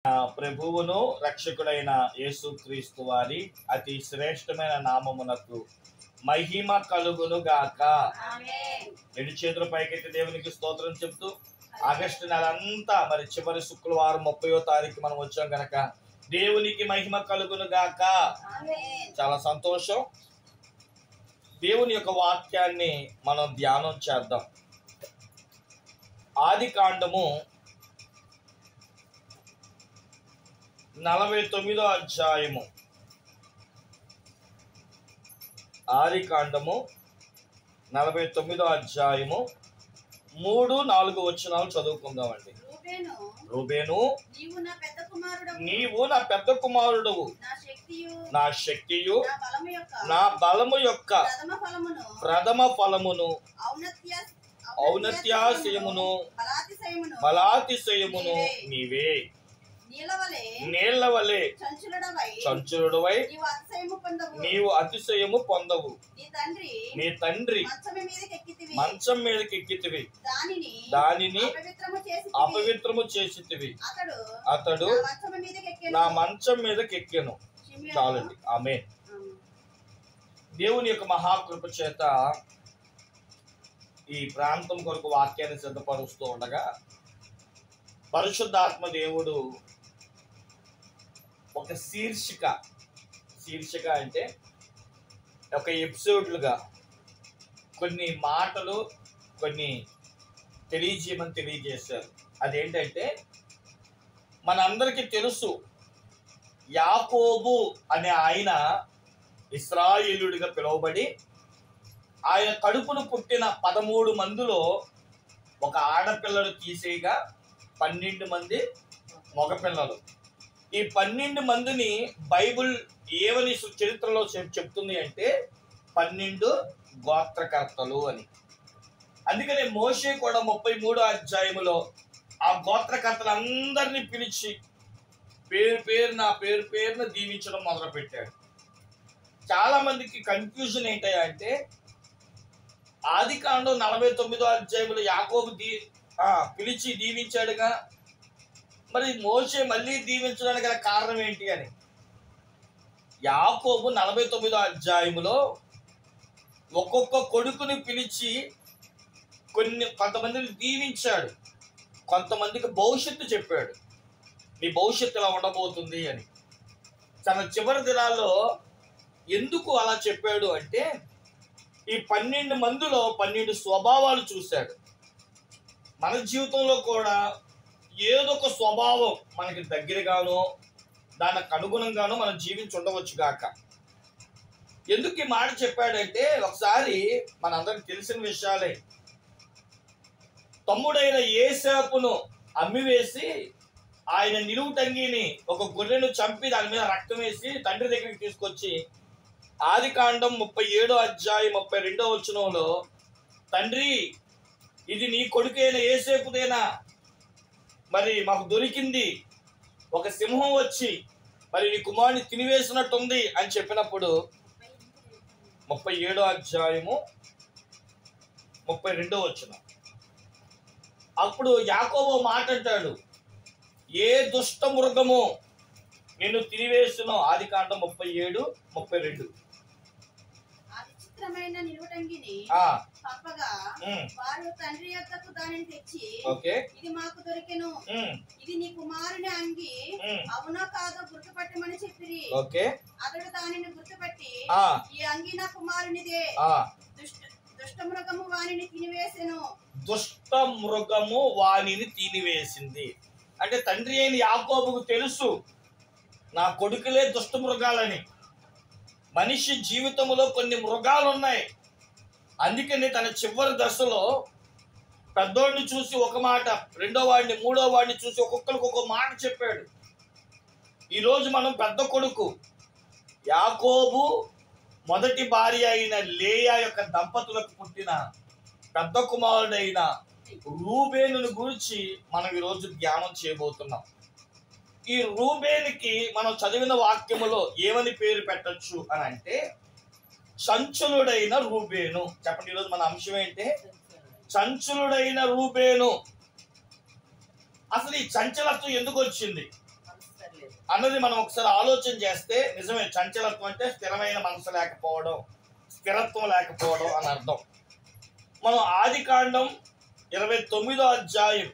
ప్రభువును రక్షకుడైన యేసుక్రీస్తు వారి అతి శ్రేష్టమైన నామమునకు మహిమ కలుగును గాక. రెండు చేతుల పైకెత్తి దేవునికి స్తోత్రం చెప్తూ ఆగస్టు నెల అంతా మరి చివరి శుక్రవారం 30వ తారీఖు మనం వచ్చాం గనక దేవునికి మహిమ కలుగును గాక. చాలా సంతోషం. దేవుని యొక్క వాక్యాన్ని మనం ధ్యానం చేద్దాం. ఆది కాండము 49వ అధ్యాయము. ఆది కాండము 49వ అధ్యాయము 3-4 వచనాలు చదువుకుందామండి. రూబేను, నీవు నా పెద్ద కుమారుడవు, నా శక్తియు, నా బలము యొక్క ప్రథమ ఫలమును, ఔన్నత్యాశయమును, బలాతిశయమును నీవే. నీళ్ల వలె చంచులుడవై నీవు అతిశయము పొందవు. నీ తండ్రి మంచం మీదకి ఎక్కితివి, దానిని అపవిత్రము చేసితివి. అతడు నా మంచం మీదకి ఎక్కెను. చాలండి. ఆమేన్. దేవుని యొక్క మహాకృప చేత ఈ ప్రాంతం కొరకు వాక్యాన్ని సిద్ధపరుస్తూ ఉండగా పరిశుద్ధాత్మ దేవుడు ఒక శీర్షిక అంటే ఒక ఎపిసోడ్లుగా కొన్ని మాటలు కొన్ని తెలియజేశారు. అదేంటంటే మనందరికీ తెలుసు, యాకోబు అనే ఆయన ఇశ్రాయేలుడిగా పిలువబడి ఆయన కడుపును పుట్టిన 13 మందిలో ఒక ఆడపిల్లలు తీసేయగా 12 మంది మగపిల్లలు. ఈ 12 మందిని బైబిల్ ఏమని చరిత్రలో చెప్తుంది అంటే 12 గోత్రకర్తలు అని. అందుకనే మోషే కూడా 33వ అధ్యాయములో ఆ గోత్రకర్తలందరినీ పిలిచి పేరు పేరున దీవించడం మొదలుపెట్టాడు. చాలా మందికి కన్ఫ్యూజన్ ఏంటంటే ఆది కాండం 49వ అధ్యాయంలో యాకోబు పిలిచి దీవించాడుగా, మరి మోషే మళ్ళీ దీవించడానికి గల కారణం ఏంటి అని. యాకోబు 49వ అధ్యాయములో ఒక్కొక్క కొడుకుని పిలిచి కొంతమందిని దీవించాడు, కొంతమందికి భవిష్యత్తు చెప్పాడు. నీ భవిష్యత్తు ఇలా ఉండబోతుంది అని. తన చివరి దినాల్లో ఎందుకు అలా చెప్పాడు అంటే ఈ 12 మందిలో 12 స్వభావాలు చూశాడు. మన జీవితంలో కూడా ఏదో ఒక స్వభావం మనకి దగ్గరగానో దానికి అనుగుణంగానో మనం జీవించి ఉండవచ్చు గాక. ఎందుకు ఈ మాట చెప్పాడంటే ఒకసారి మనందరికి తెలిసిన విషయాలే. తమ్ముడైన యేసేపును అమ్మివేసి ఆయన నిలువుటంగిని ఒక గొర్రెను చంపి దాని మీద రక్తం వేసి తండ్రి దగ్గరికి తీసుకొచ్చి ఆది కాండం 37వ అధ్యాయం 32వ వచనంలో, తండ్రి ఇది నీ కొడుకైన యేసేపుదేనా, మరి మాకు దొరికింది, ఒక సింహం వచ్చి మరి నీ కుమారుని తినివేసినట్టుంది అని చెప్పినప్పుడు 37వ అధ్యాయము 32వ వచనం. అప్పుడు యాకోబు మాట అంటాడు, ఏ దుష్ట మృగము నిన్ను తినివేసును. ఆది కాండం 37:32. ఇది మాకు దొరికెను, ఇది నీ కుమారుని అంగి, అవునో కాదో గుర్తుపట్టమని చెప్పిరి. అతడు దానిని గుర్తుపట్టి ఈ అంగి నా కుమారునిదే, దుష్ట మృగము వానిని తినివేసెను. దుష్ట మృగము వానిని తినివేసింది అంటే తండ్రి అయిన యాకోబుకు తెలుసు నా కొడుకులే దుష్ట మృగాలని. మనిషి జీవితంలో కొన్ని మృగాలు ఉన్నాయి. అందుకని తన చివరి దశలో పెద్దోడిని చూసి ఒక మాట, రెండో వాడిని, మూడో వాడిని చూసి ఒక్కొక్కరికి ఒక్కొక్క మాట చెప్పాడు. ఈరోజు మనం పెద్ద కొడుకు యాకోబు మొదటి భార్య అయిన లేయా యొక్క దంపతులకు పుట్టిన పెద్ద కుమారుడైన రూబేనుని గురించి మనం ఈరోజు ధ్యానం చేయబోతున్నాం. ఈ రూబేనికి మనం చదివిన వాక్యములో ఏమని పేరు పెట్టచ్చు అని అంటే చంచలుడైన రూబేను. చెప్పండి, ఈరోజు మన అంశం ఏంటి? చంచలుడైన రూబేను. అసలు ఈ చంచలత్వం ఎందుకు వచ్చింది? అన్నది మనం ఒకసారి ఆలోచన చేస్తే నిజమే. చంచలత్వం అంటే స్థిరమైన మనసు లేకపోవడం, స్థిరత్వం లేకపోవడం అని అర్థం. మనం ఆదికాండం 29వ అధ్యాయం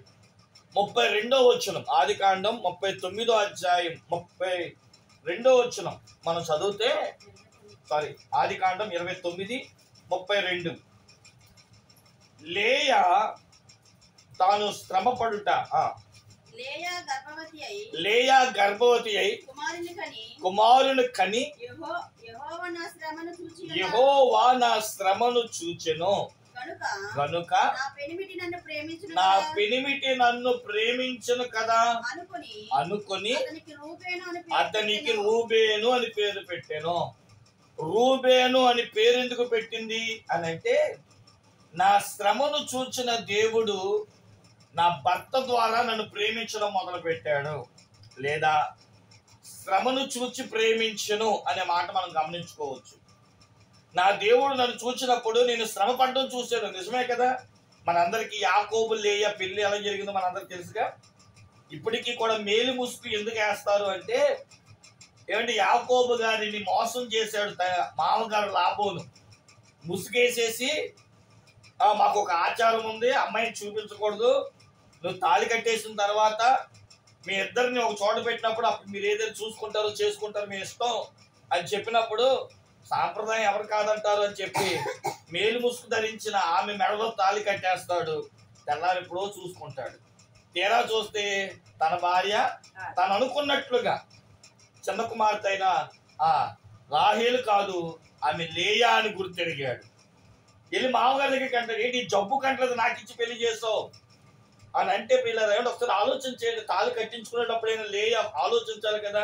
32వ వచనం, ఆదికాండం 39వ అధ్యాయం 32వ వచనం మనం చదివితే, ఆదికాండం 29:32, లేయా తాను శ్రమపడుట, లేయా గర్భవతి అయి కుమారుని కని యెహోవా నా శ్రమను చూచెను కనుక నా పెనిమిటి నన్ను ప్రేమించును కదా అనుకొని అతనికి రూబేను అని పేరు పెట్టాను. రూబేను అని పేరు ఎందుకు పెట్టింది అని అంటే, నా శ్రమను చూచిన దేవుడు నా భర్త ద్వారా నన్ను ప్రేమించడం మొదలు పెట్టాడు, లేదా శ్రమను చూచి ప్రేమించను అనే మాట మనం గమనించుకోవచ్చు. నా దేవుడు నన్ను చూసినప్పుడు నేను శ్రమ పడడం చూశాను. నిజమే కదా. మనందరికీ యాకోబు లేయా పెళ్లి ఎలా జరిగిందో మనందరికి తెలుసుగా. ఇప్పటికీ కూడా మేలు ముసుగు ఎందుకు వేస్తారు అంటే, ఏమంటే యాకోబు గారిని మోసం చేశాడు మామగారు లాభోను. ముసుగేసేసి, మాకు ఒక ఆచారం ఉంది, అమ్మాయిని చూపించకూడదు, నువ్వు తాళి కట్టేసిన తర్వాత మీ ఇద్దరిని ఒక చోట పెట్టినప్పుడు అప్పుడు మీరు ఏదైనా చూసుకుంటారో చేసుకుంటారో మీ ఇష్టం అని చెప్పినప్పుడు, సాంప్రదాయం ఎవరు కాదంటారు అని చెప్పి మేలు ముసుగు ధరించిన ఆమె మెడలో తాళి కట్టేస్తాడు. తెల్లారి ఎప్పుడో చూసుకుంటాడు. తీరా చూస్తే తన భార్య తను అనుకున్నట్లుగా చిన్న కుమార్తె అయిన రాహేలు కాదు, ఆమె లేయా అని గుర్తెరిగాడు. వెళ్ళి మామగారి దగ్గరికి అంటాడు, ఏంటి జబ్బు కంటలేదు నాకు ఇచ్చి పెళ్లి చేసావు అని అంటే, పిల్లలు ఒకసారి ఆలోచన చేయండి. తాళి కట్టించుకునేటప్పుడైనా లేయా ఆలోచించాలి కదా.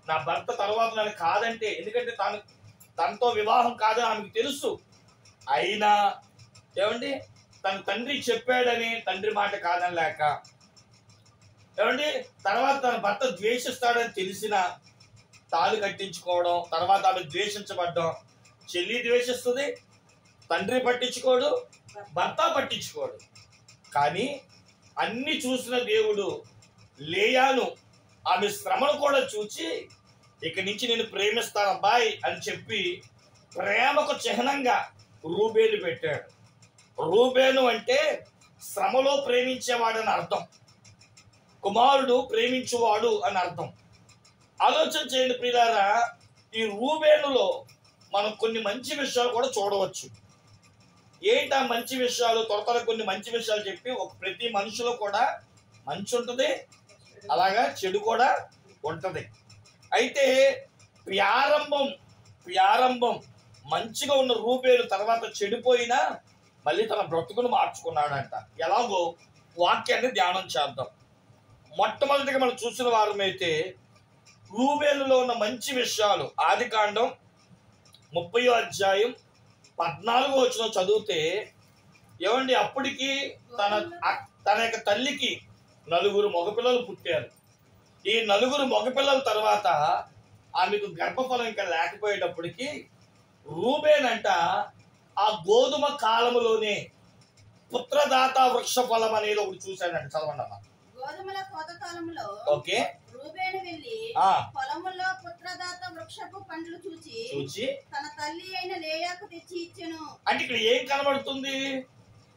నా భర్త తర్వాత నన్ను కాదంటే, ఎందుకంటే తనతో వివాహం కాదని ఆమెకు తెలుసు. అయినా ఏమండి తన తండ్రి చెప్పాడని తండ్రి మాట కాదని లేక, ఏమండి తర్వాత తన భర్త ద్వేషిస్తాడని తెలిసిన తాళి కట్టించుకోవడం, తర్వాత ఆమె ద్వేషించబడ్డం. చెల్లి ద్వేషిస్తుంది, తండ్రి పట్టించుకోడు, భర్త పట్టించుకోడు. కానీ అన్ని చూసిన దేవుడు లేయాను ఆమె శ్రమను కూడా చూచి, ఇక నుంచి నేను ప్రేమిస్తాను అబ్బాయి అని చెప్పి ప్రేమకు చిహ్నంగా రూబేను పెట్టాడు. రూబేను అంటే శ్రమలో ప్రేమించేవాడని అర్థం, కుమారుడు ప్రేమించువాడు అని అర్థం. ఆలోచన చేయండి ప్రియులారా, ఈ రూబేనులో మనం కొన్ని మంచి విషయాలు కూడా చూడవచ్చు. ఏంటి ఆ మంచి విషయాలు? త్వరతర కొన్ని మంచి విషయాలు చెప్పి, ప్రతి మనిషిలో కూడా మంచి ఉంటుంది, అలాగా చెడు కూడా ఉంటుంది. అయితే ప్రారంభం మంచిగా ఉన్న రూబేలు తర్వాత చెడిపోయినా మళ్ళీ తన బ్రతుకును మార్చుకున్నాడంట. ఎలాగో వాక్యాన్ని ధ్యానం చేద్దాం. మొట్టమొదటిగా మనం చూసిన వారమైతే రూబేలులో ఉన్న మంచి విషయాలు ఆదికాండం 30వ అధ్యాయం 14వ వచనం చదివితే, ఏమండి అప్పటికి తన యొక్క తల్లికి 4 మగపిల్లలు పుట్టారు. ఈ 4 మగపిల్లల తర్వాత ఆమెకు గర్భఫలం ఇంకా లేకపోయేటప్పటికి రూబేన్ అంట ఆ గోధుమ కాలములోనే పుత్రదాత వృక్ష ఫలం అనేది ఒకటి చూశాడంట. చదవండి అమ్మా. గోధుమల కోత కాలములో ఓకే రూబేను వెళ్ళి పొలములో పుత్రదాత వృక్షపు పండ్లు చూచి తన తల్లి అయిన లేయాకు తెచ్చి ఇచ్చెను. అంటే ఇక్కడ ఏం కనబడుతుంది?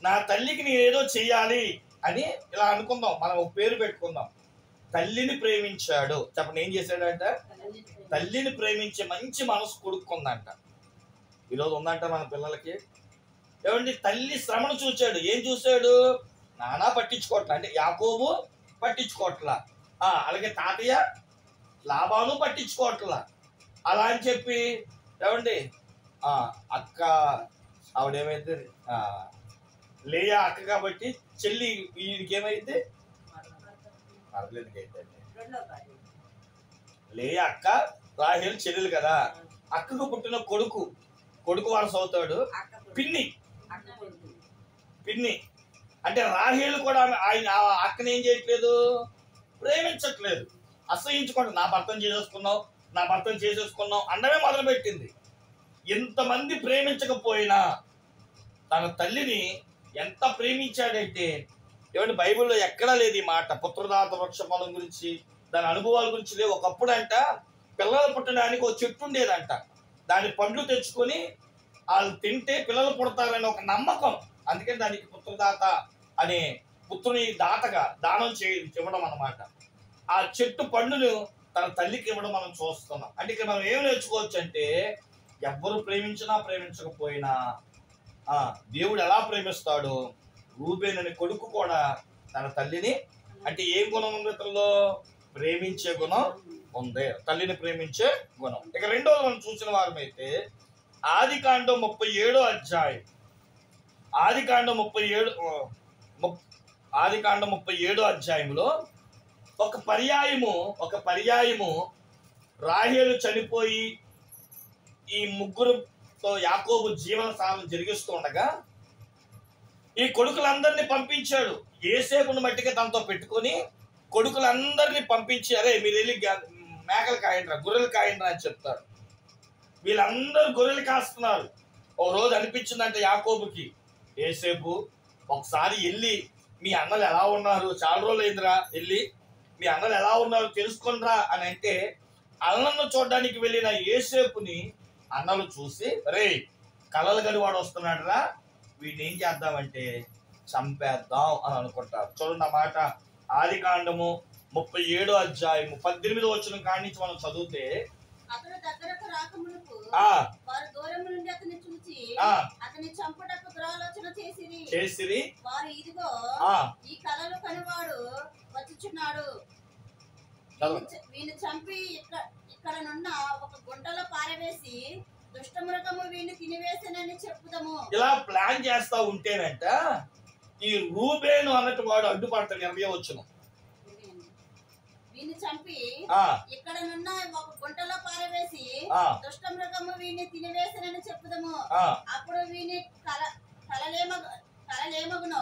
నా తల్లికి నేను ఏదో చెయ్యాలి అని ఇలా అనుకుందాం, మనం ఒక పేరు పెట్టుకుందాం. తల్లిని ప్రేమించాడు. చెప్పండి, ఏం చేశాడంట? తల్లిని ప్రేమించే మంచి మనసు కొడుకుందంట. ఈరోజు ఉందంట మన పిల్లలకి. ఏమండి తల్లి శ్రమను చూశాడు. ఏం చూశాడు? నానా పట్టించుకోవట్లా, అంటే యాకోబు పట్టించుకోవట్లా, అలాగే తాతయ్య లాభాను పట్టించుకోవట్లా. అలా అని చెప్పి ఏమండి అక్క ఆవిడేమైతే లేయా అక్క కాబట్టి చెల్లి వీడికి ఏమైంది? లేయా అక్క, రాహేలు చెల్లెలు కదా. అక్కకు పుట్టిన కొడుకు వారసు అవుతాడు. పిన్ని అంటే రాహేలు కూడా ఆయన అక్కని ఏం చేయట్లేదు, ప్రేమించట్లేదు, అసహించుకోండి. నా భర్తను చేసేసుకున్నావు అన్నమే మొదలుపెట్టింది. ఎంతమంది ప్రేమించకపోయినా తన తల్లిని ఎంత ప్రేమించాడంటే, ఏమంటే బైబిల్లో ఎక్కడా లేదు ఈ మాట. పుత్రదాత వృక్ష ఫలం గురించి దాని అనుభవాల గురించి లేవు. ఒకప్పుడు అంట పిల్లలు పుట్టడానికి ఒక చెట్టు ఉండేదంట. దాని పండ్లు తెచ్చుకొని వాళ్ళు తింటే పిల్లలు పుడతారని ఒక నమ్మకం. అందుకని దానికి పుత్రదాత అనే పుత్రుని దాతగా దానం ఇవ్వడం అన్నమాట. ఆ చెట్టు పండును తన తల్లికి ఇవ్వడం మనం చూస్తున్నాం. అంటే ఇక్కడ మనం ఏం నేర్చుకోవచ్చు అంటే, ఎవ్వరు ప్రేమించినా ప్రేమించకపోయినా దేవుడు ఎలా ప్రేమిస్తాడో రూబేను అనే కొడుకు కూడా తన తల్లిని, అంటే ఏ గుణం ఉంది ఇతరులో? ప్రేమించే గుణం ఉంది, తల్లిని ప్రేమించే గుణం. ఇక రెండోది మనం చూసిన వారమైతే ఆదికాండం 37వ అధ్యాయం, ఆదికాండం 37వ అధ్యాయంలో ఒక పర్యాయము రాహేలు చనిపోయి ఈ ముగ్గురుతో యాకోబు జీవన సాధన జరిగిస్తూ ఉండగా ఈ కొడుకులందరినీ పంపించాడు. యోసేపును మట్టిగా తనతో పెట్టుకొని కొడుకులందరినీ పంపించి, అరే మీరు వెళ్ళి మేకలు కాయండిరా, గొర్రెలు కాయండిరా అని చెప్తారు. వీళ్ళందరూ గొర్రెలు కాస్తున్నారు. ఒక రోజు అనిపించిందంటే యాకోబుకి, యోసేపు ఒకసారి వెళ్ళి మీ అన్నలు ఎలా ఉన్నారు, చాలా రోజులు అయిందిరా, వెళ్ళి మీ అన్నలు ఎలా ఉన్నారు తెలుసుకొనిరా అని అంటే, అన్నను చూడడానికి వెళ్ళిన యోసేపుని అన్నలు చూసి, రే కలలు గడివాడు వస్తున్నాడు రా, వీడిని ఏం చేద్దామంటే చంపేద్దాం అని అనుకుంటారు. చూడండి ఆ మాట, ఆదికాండము 37వ అధ్యాయం 18వ వచనం కాడి నుంచి మనం చదివితే, అతడు దగ్గరకు రాకమునుపు వారు దూరం నుండి అతన్ని చూచి అతని చంపుటకు దురాలోచన చేసిరి. వారు ఇదిగో ఈ కలలు కనివాడు వచ్చుచున్నాడు, వీని చంపి ఇక్కడనున్న ఒక గుంటలో పారవేసి దుష్టమృగము వీని తినివేసినని చెప్పుదాము. ఇలా ప్లాన్ చేస్తా ఉంటేనంట ఈ రూబేను అన్నట్టు వాడు అడ్డుపడతాడు. 20వ వచనం, వీని చంపి ఇక్కడనున్న ఒక గుంటలో పారవేసి దుష్టమృగము వీని తినివేసినని చెప్పుదాము. అప్పుడు వీని కలలేమగును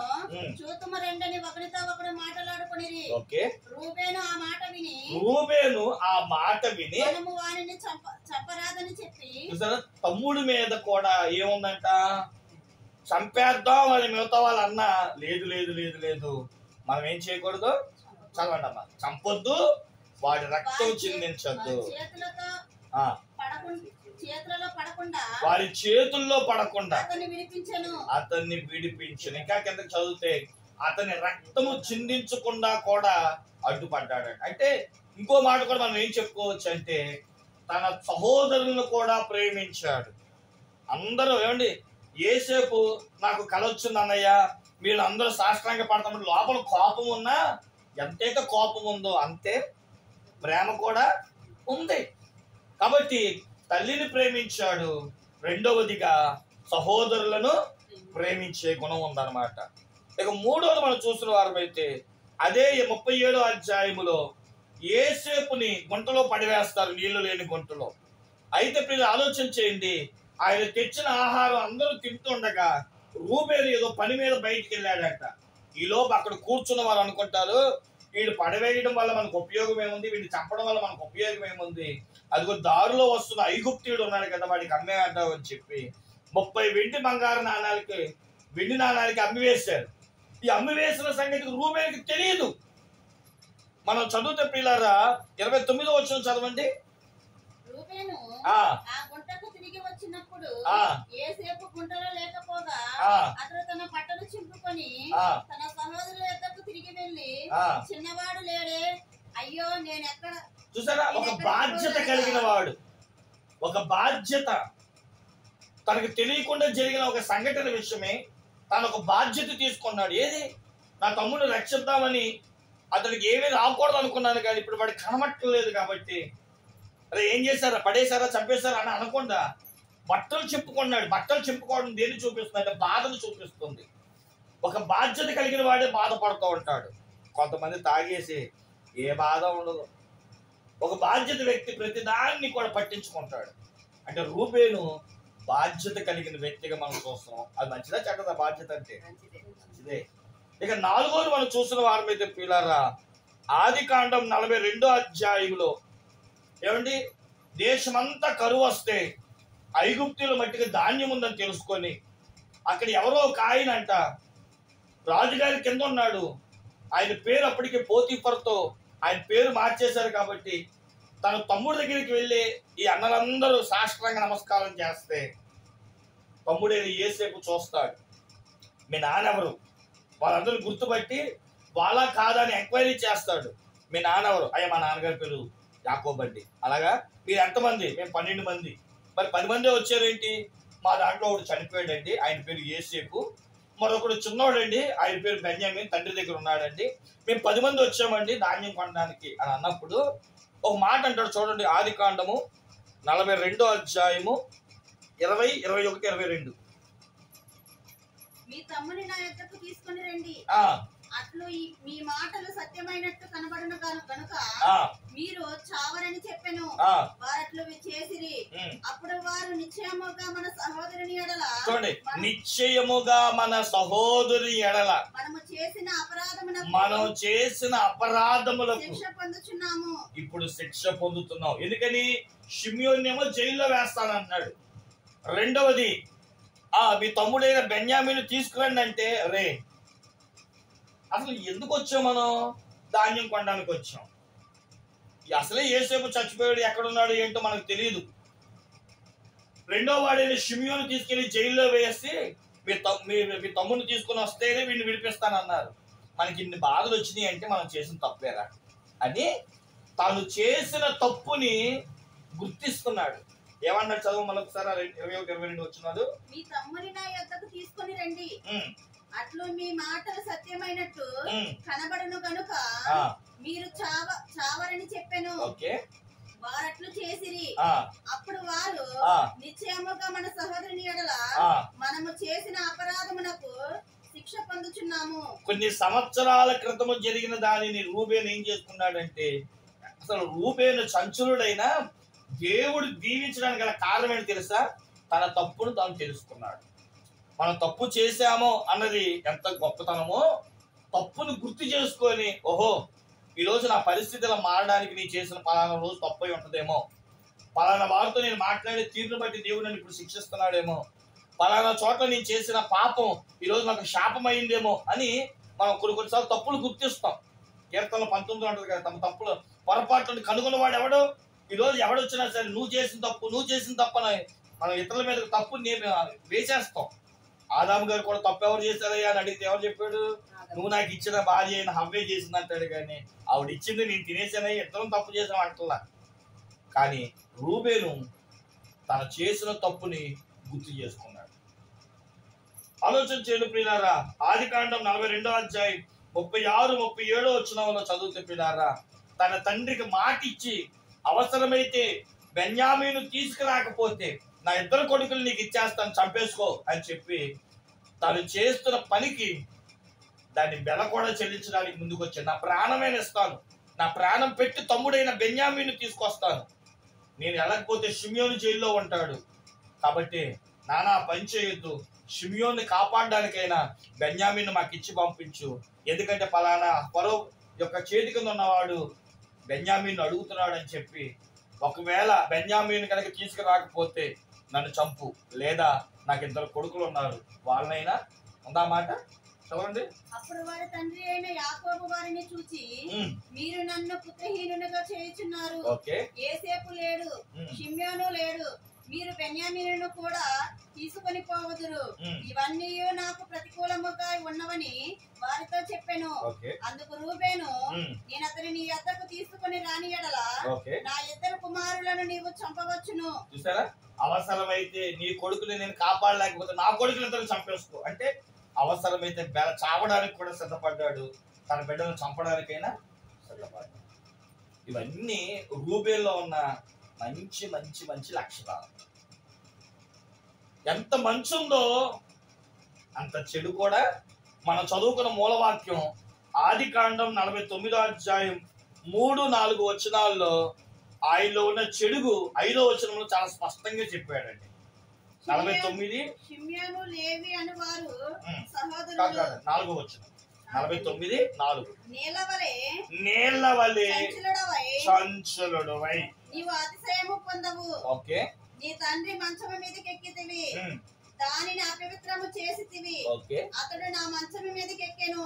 చూతుమ రెండని ఒకరితో ఒకడు మాట్లాడుకొనిరి. రూబేను ఆ మాట విని మనము వానిని చంపరాదని చెప్పి, తమ్ముడి మీద కూడా ఏముందంట, చంపేద్దాం అని మిగతా వాళ్ళు అన్నా, లేదు లేదు లేదు లేదు మనం ఏం చేయకూడదు, చదవండి అమ్మా, చంపొద్దు, వాడి రక్తం చిందించద్దు, వారి చేతుల్లో పడకుండా అతన్ని విడిపించను. ఇంకా కింద చదివితే అతని రక్తము చిందించకుండా కూడా అడ్డుపడ్డాడు. అంటే ఇంకో మాట కూడా మనం ఏం చెప్పుకోవచ్చు అంటే, తన సహోదరులను కూడా ప్రేమించాడు. అందరూ ఏమండి, యోసేపు నాకు కల వచ్చింది అన్నయ్య, వీళ్ళు అందరూ సాష్టాంగ పడతామంటే లోపల కోపం ఉన్నా, ఎంతైతే కోపం ఉందో అంతే ప్రేమ కూడా ఉంది. కాబట్టి తల్లిని ప్రేమించాడు. రెండవదిగా సహోదరులను ప్రేమించే గుణం ఉందన్నమాట. ఇక మూడవది మనం చూసిన వారమైతే అదే 37వ అధ్యాయములో యోసేపుని గుంటలో పడివేస్తారు, నీళ్లు లేని గుంటలో. అయితే మీరు ఆలోచన చేయండి, ఆయన తెచ్చిన ఆహారం అందరూ తింటుండగా రూబేను ఏదో పని మీద బయటికి వెళ్ళాడంట. ఈలోపు అక్కడ కూర్చున్న వాళ్ళు అనుకుంటారు, వీడు పడవేయడం వల్ల మనకు ఉపయోగం ఏముంది, వీడిని చంపడం వల్ల మనకు ఉపయోగం ఏముంది, అదిగో దారిలో వస్తున్న ఐగుప్తీయుడు ఉన్నాడు కదా వాడికి అమ్మేద్దాం అని చెప్పి 30 వెండి బంగారు నాణాలకి, వెండి నాణాలకి అమ్మివేశారు. ఈ అమ్మివేసిన సంగతి రూబేనుకి తెలియదు. మనం చదివితే పిల్లరా 29వ వచనం చదవండి. రూబేను ఆ గుంటకు తిరిగి వచ్చినప్పుడు యోసేపు గుంటలో లేకపోగా అతడు తన బట్టలు చింపుకొని తన సహోదరుల యొద్దకు తిరిగి వెళ్ళి, చిన్నవాడు లేడే, అయ్యో నేను ఎక్కడ. చూసారా, ఒక బాధ్యత కలిగిన వాడు, ఒక బాధ్యత, తనకు తెలియకుండా జరిగిన ఒక సంఘటన విషయమే తాను ఒక బాధ్యత తీసుకున్నాడు. ఏది, నా తమ్ముడు రక్షిద్దామని అతనికి ఏమీ రాకూడదు అనుకున్నాను, కానీ ఇప్పుడు వాడికి కనబట్టలేదు కాబట్టి అరే ఏం చేశారా, పడేశారా, చంపేశారా అని అనకుండా బట్టలు చెప్పుకున్నాడు. బట్టలు చెప్పుకోవడం దేన్ని చూపిస్తుంది అంటే బాధను చూపిస్తుంది. ఒక బాధ్యత కలిగిన వాడే బాధపడుతూ ఉంటాడు. కొంతమంది తాగేసి ఏ బాధ ఉండదు. ఒక బాధ్యత వ్యక్తి ప్రతిదాన్ని కూడా పట్టించుకుంటాడు. అంటే రూబేను బాధ్యత కలిగిన వ్యక్తిగా మనం చూస్తున్నాం. అది మంచిదా చెడ్డదా? బాధ్యత అంటే మంచిదే. ఇక నాలుగోది మనం చూసిన వారి మీద పిల్లరా, ఆదికాండం 42వ అధ్యాయంలో ఏమండి, దేశమంతా కరువు వస్తే ఐగుప్తుల మట్టికి ధాన్యం ఉందని తెలుసుకొని అక్కడ ఎవరో ఒక ఆయన అంట రాజుగారి కింద ఉన్నాడు, ఆయన పేరు అప్పటికే పోతీఫర్తో ఆయన పేరు మార్చేశారు కాబట్టి తన తమ్ముడి దగ్గరికి వెళ్ళి ఈ అన్నలందరూ సాష్టాంగ నమస్కారం చేస్తే తమ్ముడైన యోసేపు చూస్తాడు, మీ నాన్నెవరు? వాళ్ళందరూ గుర్తుపట్టి వాళ్ళ కాదని ఎంక్వైరీ చేస్తాడు. మీ నాన్నెవరు? అయ్యా మా నాన్నగారి పేరు యాకోబు అండి. అలాగా మీరు ఎంతమంది? మేము 12 మంది. మరి 10 మందే వచ్చారేంటి? మా దాంట్లో ఒకడు చనిపోయాడండి, ఆయన పేరు యోసేపు. మరొకడు చిన్నోడండి, ఆయన పేరు బెన్యామీన్, తండ్రి దగ్గర ఉన్నాడండి. మేము 10 మంది వచ్చామండి ధాన్యం కొనడానికి అని అన్నప్పుడు ఒక మాట అంటాడు చూడండి. ఆదికాండము 42వ అధ్యాయము 20, 21, 22. మీ తమ్ముని నా యొద్దకు తీసుకొని రండి, అట్లు మీ మాటలు సత్యమైనట్టు కనబడును గనుక మీరు చావరని చెప్పెను. వారట్లు చేసిరి. అప్పుడు వారు నిశ్చయముగా మన సహోదరుని ఎడల, చూడండి, నిశ్చయముగా మన సహోదరి ఎడల మనము చేసిన అపరాధములకు శిక్ష పొందుచున్నాము. ఇప్పుడు శిక్ష పొందుతున్నాం. ఎందుకని? షిమ్యోనేమో జైల్లో వేస్తానన్నాడు. రెండవది, మీ తమ్ముడైన బెన్యామీను తీసుకురండి అంటే, రే అసలు ఎందుకు వచ్చాం? మనం ధాన్యం కొనడానికి వచ్చాం. అసలే యోసేపు చచ్చిపోయాడు, ఎక్కడున్నాడు ఏంటో మనకు తెలియదు. రెండో వాడైన షిమ్యోను తీసుకెళ్లి జైల్లో వేసి మీ తమ్ముడిని తీసుకుని వస్తేనే వీడిని విడిపిస్తానన్నారు. మనకి ఇన్ని బాధలు వచ్చినాయి అంటే మనం చేసిన తప్పేరా అని తాను చేసిన తప్పుని గుర్తిస్తున్నాడు. ఏమన్నాడు? చదువు మరొకసారి 21, 22 వచ్చినాడు. మీ తమ్ముని నా యొద్దకు తీసుకొని రండి, అట్లు మీ మాటలు సత్యమైనట్టు కనబడును గనుక మీరు చావరని చెప్పాను. వారట్లు చేసిరి. అప్పుడు వారు నిశ్చయముగా మన సహోదరుని ఎడల మనము చేసిన అపరాధమునకు శిక్ష పొందుచున్నాము. కొన్ని సంవత్సరాల క్రితము జరిగిన దానిని రూబేను ఏం చేసుకున్నాడంటే, అసలు రూబేను చంచులుడైనా దేవుడు దీవించడానికి గల కారణం ఏంటి తెలుసా? తన తప్పును తాను తెలుసుకున్నాడు. మనం తప్పు చేశామో అన్నది ఎంత గొప్పతనమో, తప్పును గుర్తు చేసుకొని, ఓహో ఈరోజు నా పరిస్థితులు మారడానికి నీ చేసిన పలానా రోజు తప్పై ఉంటుందేమో, పలానా వారితో నేను మాట్లాడే తీరును బట్టి దేవుడు నన్ను ఇప్పుడు శిక్షిస్తున్నాడేమో, పలానా చోట నేను చేసిన పాపం ఈరోజు నాకు శాపం అయిందేమో అని మనం కొన్నిసార్లు తప్పులు గుర్తిస్తాం. కీర్తనలో 19 ఉంటుంది కదా, తమ తప్పులు పొరపాటును కనుగొన్నవాడు ఎవడు? ఈరోజు ఎవడొచ్చినా సరే నువ్వు చేసిన తప్పు అని మనం ఇతరుల మీద తప్పు వేసేస్తాం. ఆదాము గారు కూడా తప్పు ఎవరు చేశారయ్యా అని అడిగితే ఎవరు చెప్పాడు? నువ్వు నాకు ఇచ్చిన భార్య అయిన హవ్వే చేసింది అంటాడు. కానీ ఆవిడ ఇచ్చింది నేను తినేసానయ్యా, ఇద్దరం తప్పు చేసాం అంటలా. కానీ రూబేను తను చేసిన తప్పుని గుర్తు చేసుకున్నాడు. ఆలోచన చేయండి ప్రియులారా. ఆదికాండం 42వ అధ్యాయం 36, 37 వచనంలో చదువుతే ప్రియులారా, తన తండ్రికి మాట ఇచ్చి అవసరమైతే బెన్యామీను తీసుకురాకపోతే నా 2 కొడుకులు నీకు ఇచ్చేస్తాను, చంపేసుకో అని చెప్పి తను చేస్తున్న పనికి దాన్ని వెల కూడా చెల్లించడానికి ముందుకు వచ్చాను. నా ప్రాణమైన ఇస్తాను, నా ప్రాణం పెట్టి తమ్ముడైన బెన్యామీను తీసుకొస్తాను. నేను వెళ్ళకపోతే షిమ్యోను జైల్లో ఉంటాడు. కాబట్టి నానా పని చేయొద్దు, షిమ్యోన్ని కాపాడడానికైనా బెన్యామీను మాకు ఇచ్చి పంపించు. ఎందుకంటే పలానా ఫరో యొక్క చేతి కింద ఉన్నవాడు బెన్యామీను అడుగుతున్నాడు అని చెప్పి, ఒకవేళ బెన్యామీను కనుక తీసుకురాకపోతే నన్ను చంపు, లేదా నాకు 2 కొడుకులు ఉన్నారు వాళ్ళనైనా ఉందామాట. చదవండి. అప్పుడు వారి తండ్రి అయిన యాకోబు వారిని చూచి, మీరు నన్ను పుత్రహీనునిగా చేయుచున్నారు. యోసేపు లేడు, షిమ్యోను లేడు, మీరు బెన్యామీనును కూడా తీసుకొని పోవదురు. ఇవన్నీ నాకు ప్రతికూలముగా ఉన్నవని వారితో చెప్పాను. అందుకు రూబేను, నేను అతని నీ యొద్దకు తీసుకుని రాని ఎడల నా 2 కుమారులను నీవు చంపవచ్చును. చూసారా? అవసరమైతే నీ కొడుకుని నేను కాపాడలేకపోతే నా కొడుకుని ఇద్దరు చంపేసుకో అంటే, అవసరమైతే చావడానికి కూడా సిద్ధపడ్డాడు, తన బిడ్డను చంపడానికైనా సిద్ధపడ్డాడు. ఇవన్నీ రూబేన్లో ఉన్న మంచి మంచి మంచి లక్షణాలు. ఎంత మంచి ఉందో అంత చెడు కూడా. మనం చదువుకున్న మూలవాక్యం ఆదికాండం 49వ అధ్యాయం 3, 4 వచనాల్లో ఆయనలో ఉన్న చెడుగు 5వ వచనంలో చాలా స్పష్టంగా చెప్పాడండి. 49 షిమ్యోను లేవి అను వారు సహోదరులు. 4వ వచనం 49, 4. నీళ్ల వలె చంచలుడవై నీవు అతిశయము పొందవు. ఓకే. నీ తండ్రి మంచము మీదకి ఎక్కితివి, దానిని అపవిత్రము చేసితివి. అతడు నా మంచం మీదకి ఎక్కెను.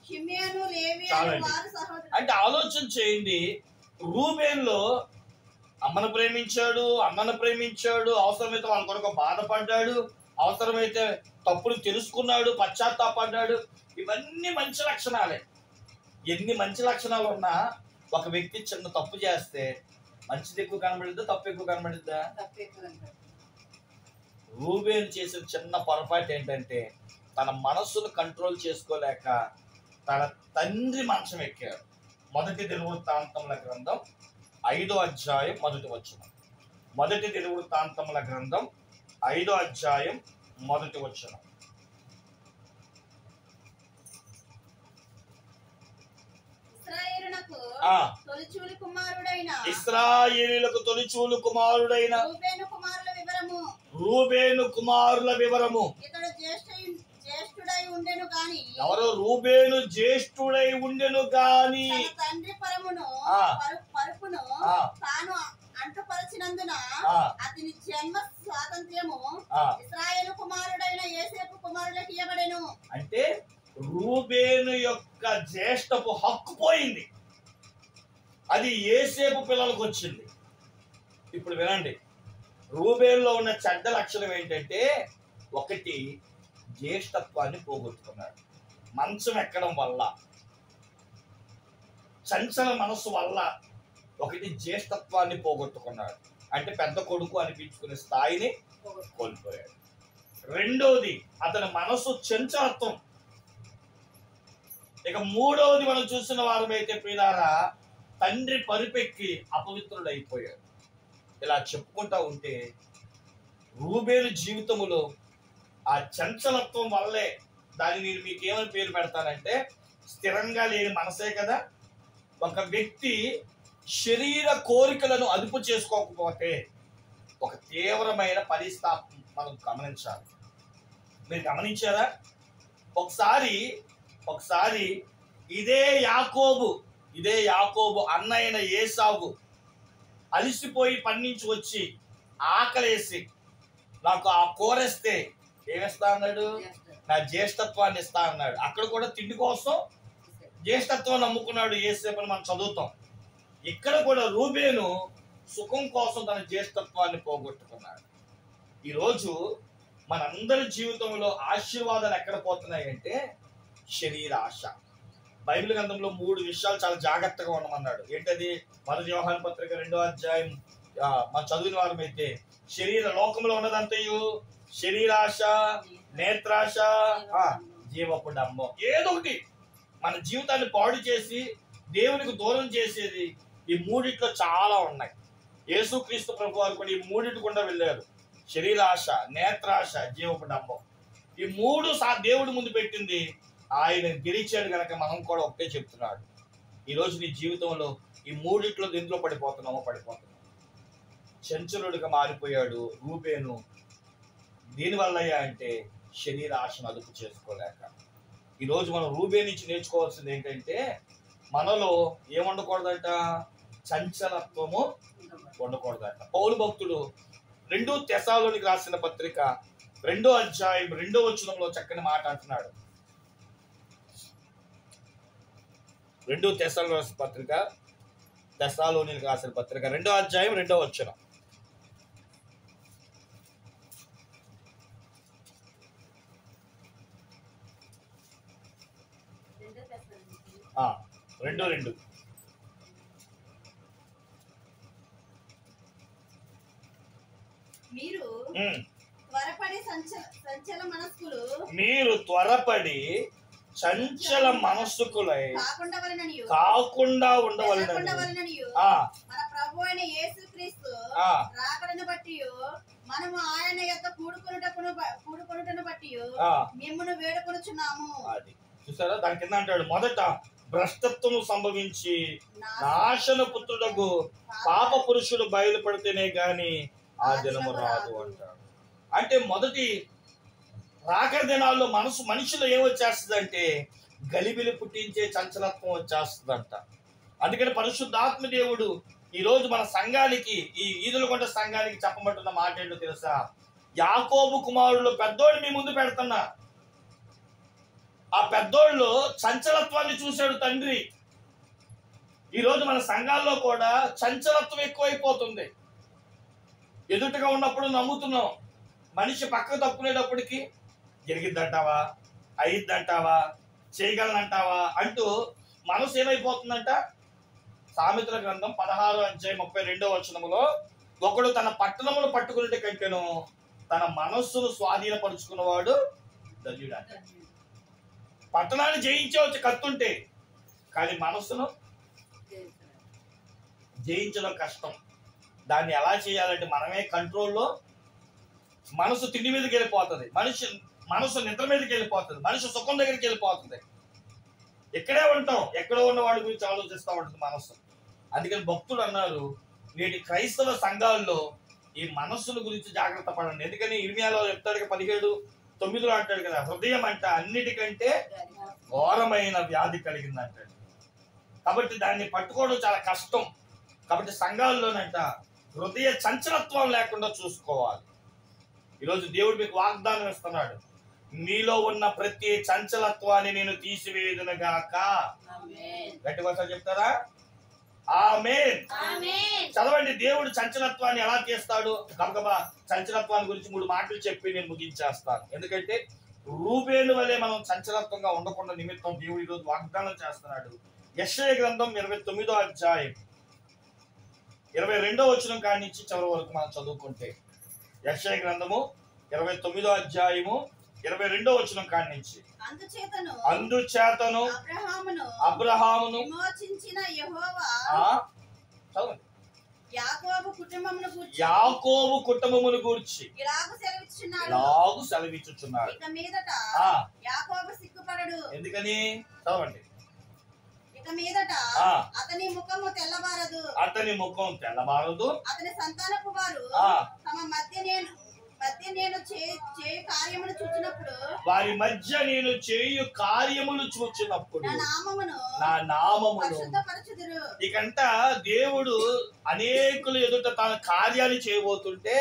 షిమ్యోను లేవి వారు సహోదరులు. అంటే ఆలోచన చేయండి, రూబేన్లో అమ్మను ప్రేమించాడు, అన్నను ప్రేమించాడు, అవసరమైతే వాళ్ళ కొరకు బాధపడ్డాడు, అవసరమైతే తప్పులు తెలుసుకున్నాడు, పశ్చాత్తాపడ్డాడు. ఇవన్నీ మంచి లక్షణాలే. ఎన్ని మంచి లక్షణాలు ఉన్నా ఒక వ్యక్తి చిన్న తప్పు చేస్తే మంచిది ఎక్కువ కనబడిద్దా, తప్పు ఎక్కువ కనబడిద్దా? రూబేన్ చేసిన చిన్న పొరపాటు ఏంటంటే తన మనస్సును కంట్రోల్ చేసుకోలేక తన తండ్రి మంచం ఎక్కాడు. మొదటి దినవృత్తాంతముల గ్రంథం 5వ అధ్యాయం మొదటి వచనం. మొదటి దినవృత్తాంతముల గ్రంథం 5వ అధ్యాయం మొదటి వచనం. ఇశ్రాయేలులకు తొలిచూలు కుమారుడైన రూబేను కుమారుల వివరము. ఇతడు జ్యేష్ఠుడై ఉండెను గాని, ఎవరు? రూబేను జ్యేష్ఠుడై ఉండెను గాని తండ్రి పరుపును తాను అంటుపరచినందున అతని జన్మ స్వాతంత్ర్యము ఇశ్రాయేలు కుమారుడైన యోసేపు కుమారులకు ఇవ్వబడెను. అంటే రూబేను యొక్క జ్యేష్ఠపు హక్కు పోయింది, అది యోసేపు పిల్లలకు వచ్చింది. ఇప్పుడు వినండి, రూబేన్లో ఉన్న చెడ్డ లక్షణం ఏంటంటే, ఒకటి జ్యేష్ఠత్వాన్ని పోగొట్టుకున్నాడు. మంచం ఎక్కడం వల్ల, చంచల మనస్సు వల్ల ఒకటి జ్యేష్ఠత్వాన్ని పోగొట్టుకున్నాడు. అంటే పెద్ద కొడుకు అనిపించుకునే స్థాయిని కోల్పోయాడు. రెండోది అతని మనస్సు చంచలత్వం. ఇక మూడవది మనం చూసిన వారమైతే ప్రియులారా, తండ్రి పరుపెక్కి అపవిత్రుడు అయిపోయాడు. ఇలా చెప్పుకుంటా ఉంటే రూబేను జీవితములో ఆ చంచలత్వం వల్లే, దాన్ని నేను మీకు ఏమని పేరు పెడతానంటే స్థిరంగా లేని మనసే కదా. ఒక వ్యక్తి శరీర కోరికలను అదుపు చేసుకోకపోతే ఒక తీవ్రమైన పరిస్థితి మనం గమనించాలి. మీరు గమనించారా? ఒకసారి ఇదే యాకోబు అన్నయ్యన ఏసావు అలిసిపోయి పన్నించి వచ్చి ఆకలేసి నాకు ఆ కూరేస్తే ఏమిస్తా అన్నాడు? నా జ్యేష్ఠత్వాన్ని ఇస్తా అన్నాడు. అక్కడ కూడా తిండి కోసం జ్యేష్ఠత్వాన్ని నమ్ముకున్నాడు యేసేపుని మనం చదువుతాం. ఇక్కడ కూడా రూబేను సుఖం కోసం తన జ్యేష్ఠత్వాన్ని పోగొట్టుకున్నాడు. ఈరోజు మనందరి జీవితంలో ఆశీర్వాదాలు ఎక్కడ పోతున్నాయంటే శరీర ఆశ. బైబిల్ గ్రంథంలో 3 విషయాలు చాలా జాగ్రత్తగా ఉండమన్నాడు. ఏంటది? మొదటి యోహాను పత్రిక 2వ అధ్యాయం మనం చదివిన వారమైతే, శరీర లోకంలో ఉన్నదంతయు శరీరాశ, నేత్రాశ, జీవపు డంబం, ఏదో ఒకటి మన జీవితాన్ని పాడు చేసి దేవునికి దూరం చేసేది. ఈ మూడిట్లో చాలా ఉన్నాయి. యేసుక్రీస్తు ప్రభు వారు కూడా ఈ మూడిటి గుండా వెళ్ళారు. శరీరాశ, నేత్రాశ, జీవపు డంబం. ఈ 3 దేవుడి ముందు పెట్టింది. ఆయన గెలిచాడు కనుక మనం కూడా ఒకటే చెప్తున్నాడు. ఈరోజు నీ జీవితంలో ఈ మూడిట్లో దేంట్లో పడిపోతున్నాం. చంచలుడిగా మారిపోయాడు రూబేను. దీనివల్ల అంటే శరీర ఆశను అదుపు చేసుకోలేక. ఈరోజు మనం రూబేను నుంచి నేర్చుకోవాల్సింది ఏంటంటే, మనలో ఏముండకూడదట? చంచలత్వము ఉండకూడదట. పౌలు భక్తుడు 2 తెస్సలోనికి రాసిన పత్రిక 2వ అధ్యాయం 2వ వచనంలో చక్కని మాట అంటున్నాడు. 2 తెస్సలోనికి రాసిన పత్రిక 2వ అధ్యాయం 2వ వచనం. రెండు మీరు త్వరపడి చంచల మనస్కులై కాకుండా ఉండవలెనని మన ప్రభువైన యేసుక్రీస్తు రాకడను బట్టి మనము ఆయన యొక్క కూడుకొనుటను బట్టి మిమ్మును వేడుకొనుచున్నాము. అది చూసారా? దాని కింద అంటాడు, మొదట భ్రష్టత్వం సంభవించి నాశన పుత్రులకు పాప పురుషుడు బయలుపడితేనే గాని ఆ దినము రాదు అంటాడు. అంటే మొదటి రాకడ దినాల్లో మనుషులు ఏమొచ్చేస్తుందంటే గలిబిలి పుట్టించే చంచలత్వం వచ్చేస్తుందంట. అందుకని పరిశుద్ధాత్మ దేవుడు ఈరోజు మన సంఘానికి, ఈ ఈదులకొండ సంఘానికి చెప్పమంటున్న మాట ఏంటో తెలుసా? యాకోబు కుమారులు పెద్దోళ్ళు మీ ముందు పెడుతున్నా. ఆ పెద్దోళ్ళు చంచలత్వాన్ని చూశాడు తండ్రి. ఈరోజు మన సంఘాల్లో కూడా చంచలత్వం ఎక్కువైపోతుంది. ఎదుటగా ఉన్నప్పుడు నమ్ముతున్నాం, మనిషి పక్కకు తప్పుకునేటప్పటికి జరిగిద్దంటావా, అయిద్దంటావా, చేయగలనంటావా అంటూ మనసు ఏమైపోతుందంట. సామెతల గ్రంథం 16:32 ఒకడు తన పట్టణమును పట్టుకునే కంటేను తన మనస్సును స్వాధీనపరుచుకున్నవాడు ధన్యుడంట. పట్టణాన్ని జయించవచ్చు కత్తుంటే, కానీ మనస్సును జయించడం కష్టం. దాన్ని ఎలా చేయాలంటే మనమే కంట్రోల్లో. మనసు తిండి మీదకి వెళ్ళిపోతుంది, మనసు నిద్ర మీదకి వెళ్ళిపోతుంది, మనిషి సుఖం దగ్గరికి వెళ్ళిపోతుంది. ఇక్కడే ఉంటాం, ఎక్కడో ఉన్న వాడి గురించి ఆలోచిస్తూ ఉంటుంది మనస్సు. అందుకని భక్తులు అన్నారు, నేటి క్రైస్తవ సంఘాల్లో ఈ మనస్సుల గురించి జాగ్రత్త పడండి. ఎందుకని ఇర్మియాలో చెప్తాడు 17:9 అంటాడు కదా, హృదయం అంట అన్నిటికంటే ఘోరమైన వ్యాధి కలిగింది అంటాడు. కాబట్టి దాన్ని పట్టుకోవడం చాలా కష్టం. కాబట్టి సంఘాల్లోనంట హృదయ చంచలత్వం లేకుండా చూసుకోవాలి. ఈరోజు దేవుడు మీకు వాగ్దానం ఇస్తున్నాడు, మీలో ఉన్న ప్రతి చంచలత్వాన్ని నేను తీసివేయుదునుగాక. గట్టిగా చెప్తారా? ఆమేన్. చదవండి. దేవుడు చంచలత్వాన్ని ఎలా తీస్తాడు? గబగబా చంచలత్వాన్ని గురించి 3 మాటలు చెప్పి నేను ముగించేస్తాను. ఎందుకంటే రూబేలు వలె మనం చంచలత్వంగా ఉండకుండా నిమిత్తం దేవుడు ఈరోజు వాగ్దానం చేస్తున్నాడు. యెషయా గ్రంథం 29:22 కాడి నుంచి చివరి వరకు మనం చదువుకుంటే, యెషయా గ్రంథము 29:22 కాడి నుంచి, అందుచేతను అబ్రహామును విమోచించిన యెహోవా యాకోబు కుటుంబమును గూర్చి ఇలాగు సెలవిచ్చుచున్నాడు. ఇక మీదట యాకోబు సిగ్గుపడడు. ఎందుకని? చదవండి. ఇక మీదట అతని ముఖము తెల్లబారదు, అతని సంతానపు వారు తమ మధ్య నేను చేయు కార్యములు చూచినప్పుడు, వారి మధ్య నేను చేయు కార్యములు చూచినప్పుడు నా నామమును పరిశుద్ధపరచుదురు. ఇకంట దేవుడు అనేకులు ఎదుట తన కార్యాలు చేయబోతుంటే,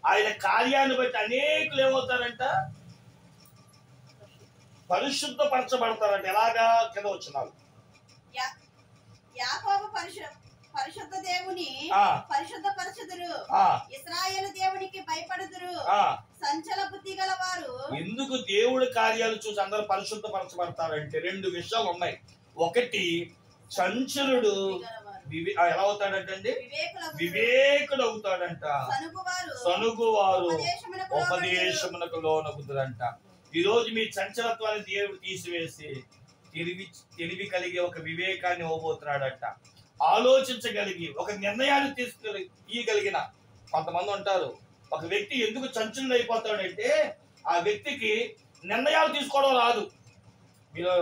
ఆయన కార్యాన్ని బట్టి అనేకులు ఏమవుతారంట? పరిశుద్ధపరచబడతారంట. ఎలాగా? కింద వచ్చినారు. యాకోబు పరిశుద్ధ దేవుని పరిశుద్ధపరచుదురు, ఇశ్రాయేలు దేవునికి భయపడుదురు. సంచల బుద్ధి గల వారు ఎందుకు దేవుడి కార్యాలు చూసి అందరూ పరిశుద్ధపరచబడతారంటే 2 విషయాలు ఉన్నాయి. ఒకటి, చంచలుడు ఎలా అవుతాడంటండి? వివేకుడు అవుతాడంట. సనుగువారు ఉపదేశమునకు లోనగుదురంట. ఈరోజు మీ చంచలత్వాన్ని దేవుడు తీసివేసి తెలివి కలిగి ఒక వివేకాన్ని ఇవ్వబోతున్నాడట. ఆలోచించగలిగి ఒక నిర్ణయాన్ని తీయగలిగిన కొంతమంది ఉంటారు. ఒక వ్యక్తి ఎందుకు చంచలుడు అయిపోతాడంటే, ఆ వ్యక్తికి నిర్ణయాలు తీసుకోవడం రాదు. మీరు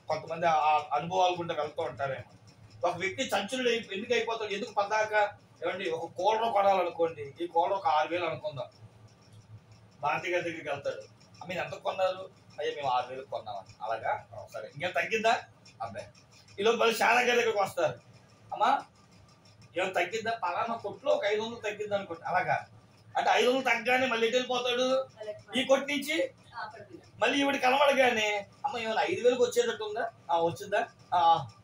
కొంతమంది ఆ అనుభవాలు గుండా వెళ్తూ ఉంటారేమో. ఒక వ్యక్తి చంచలుడు ఎందుకు అయిపోతాడు? ఎందుకు పద్దాక ఏమండి, ఒక కూలర్ కొనాలనుకోండి, ఈ కూలర్ ఒక 6,000 అనుకుందాం. భారతీయ గారి దగ్గరికి వెళ్తాడు, మీరు ఎంత కొన్నారు? అయ్యా మేము 6,000 కొన్నామని. అలాగా? సరే, ఇంకా తగ్గిద్దా? అబ్బాయి ఈలోపు మళ్ళీ శారద గారి దగ్గరికి వస్తారు, అమ్మా ఏమైనా తగ్గిద్దా? పలానా కొట్లో ఒక 500 తగ్గిద్దా అనుకోండి. అలాగా? అంటే 500 తగ్గగానే మళ్ళీ ఎటు వెళ్ళిపోతాడు? ఈ కొట్టి నుంచి మళ్ళీ ఈవిడ కనబడగానే, అమ్మ ఏమైనా 5,000కి వచ్చేటట్టు ఉందా? వచ్చిందా?